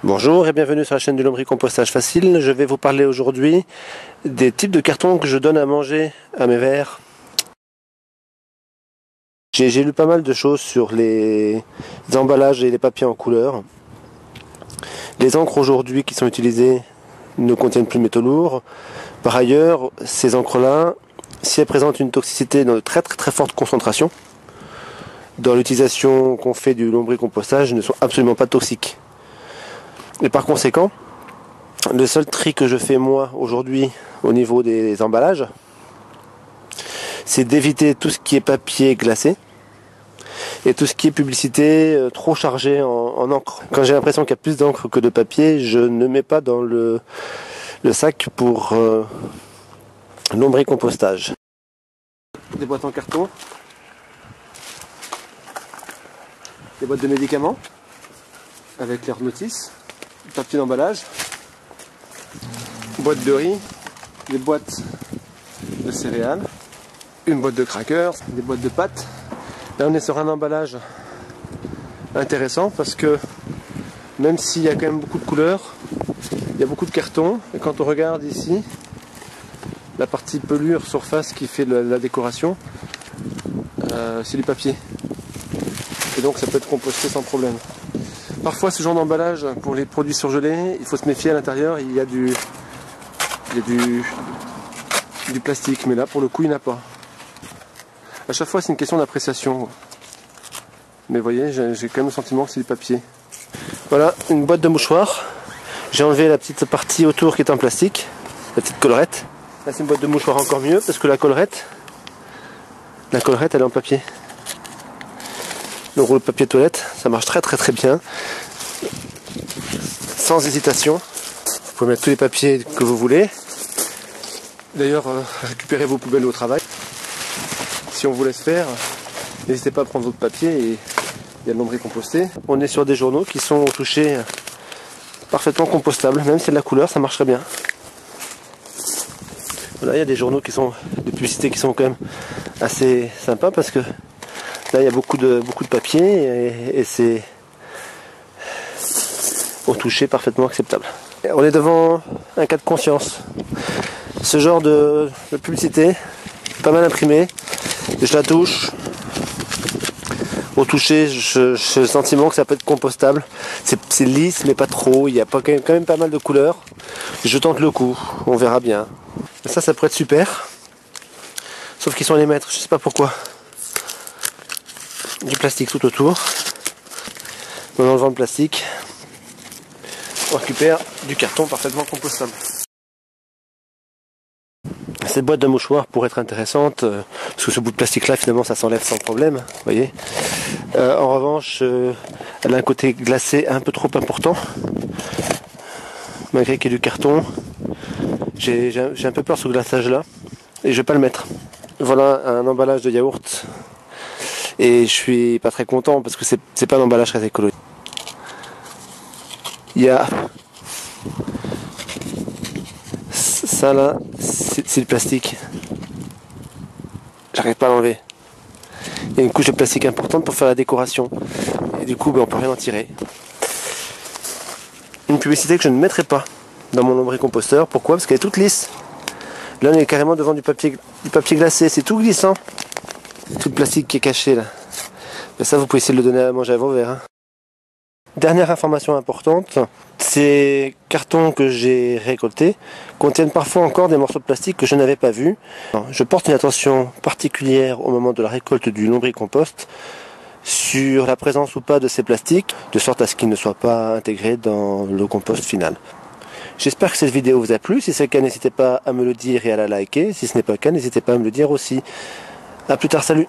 Bonjour et bienvenue sur la chaîne du lombricompostage facile. Je vais vous parler aujourd'hui des types de cartons que je donne à manger à mes vers. J'ai lu pas mal de choses sur les emballages et les papiers en couleur. Les encres aujourd'hui qui sont utilisées ne contiennent plus de métaux lourds. Par ailleurs, ces encres-là, si elles présentent une toxicité dans de très forte concentration, dans l'utilisation qu'on fait du lombricompostage, ne sont absolument pas toxiques. Et par conséquent, le seul tri que je fais moi aujourd'hui au niveau des emballages, c'est d'éviter tout ce qui est papier glacé et tout ce qui est publicité trop chargée en encre. Quand j'ai l'impression qu'il y a plus d'encre que de papier, je ne mets pas dans le sac pour lombricompostage. Des boîtes en carton, des boîtes de médicaments avec leur notice, papier d'emballage, boîte de riz, des boîtes de céréales, une boîte de crackers, des boîtes de pâtes. Là on est sur un emballage intéressant parce que même s'il y a quand même beaucoup de couleurs, il y a beaucoup de cartons, et quand on regarde ici, la partie pelure surface qui fait la décoration, c'est du papier. Et donc ça peut être composté sans problème. Parfois ce genre d'emballage pour les produits surgelés, il faut se méfier, à l'intérieur il y a du plastique, mais là pour le coup il n'y en a pas. À chaque fois c'est une question d'appréciation. Mais vous voyez, j'ai quand même le sentiment que c'est du papier. Voilà, une boîte de mouchoirs. J'ai enlevé la petite partie autour qui est en plastique, la petite collerette. Là c'est une boîte de mouchoirs encore mieux parce que la collerette elle est en papier. Le rouleau de papier toilette, ça marche très bien, sans hésitation. Vous pouvez mettre tous les papiers que vous voulez. D'ailleurs, récupérez vos poubelles au travail. Si on vous laisse faire, n'hésitez pas à prendre votre papier et il y a le lombricomposté. On est sur des journaux qui sont au toucher parfaitement compostables, même si c'est de la couleur, ça marcherait bien. Voilà, il y a des journaux qui sont de publicité qui sont quand même assez sympas parce que là il y a beaucoup de papier et c'est au toucher parfaitement acceptable. On est devant un cas de conscience. Ce genre de publicité, pas mal imprimé, je la touche. Au toucher, j'ai le sentiment que ça peut être compostable. C'est lisse mais pas trop, il y a quand même pas mal de couleurs. Je tente le coup, on verra bien. Ça pourrait être super. Sauf qu'ils sont à les mettre, je sais pas pourquoi. Du plastique tout autour. En enlevant le plastique, on récupère du carton parfaitement compostable. Cette boîte de mouchoirs pourrait être intéressante parce que ce bout de plastique là finalement ça s'enlève sans problème, vous voyez. En revanche, elle a un côté glacé un peu trop important, malgré qu'il y ait du carton. J'ai un peu peur ce glaçage là et je vais pas le mettre. Voilà un emballage de yaourt. Et je suis pas très content parce que c'est pas un emballage très écologique. Il y a ça là, c'est le plastique. J'arrive pas à l'enlever. Il y a une couche de plastique importante pour faire la décoration. Et du coup, on peut rien en tirer. Une publicité que je ne mettrai pas dans mon lombricomposteur. Pourquoi? Parce qu'elle est toute lisse. Là, on est carrément devant du papier glacé. C'est tout glissant. Tout le plastique qui est caché là. Mais ça, vous pouvez essayer de le donner à manger à vos vers. Hein. Dernière information importante, ces cartons que j'ai récoltés contiennent parfois encore des morceaux de plastique que je n'avais pas vus. Je porte une attention particulière au moment de la récolte du lombricompost sur la présence ou pas de ces plastiques, de sorte à ce qu'ils ne soient pas intégrés dans le compost final. J'espère que cette vidéo vous a plu. Si c'est le cas, n'hésitez pas à me le dire et à la liker. Si ce n'est pas le cas, n'hésitez pas à me le dire aussi. A plus tard, salut!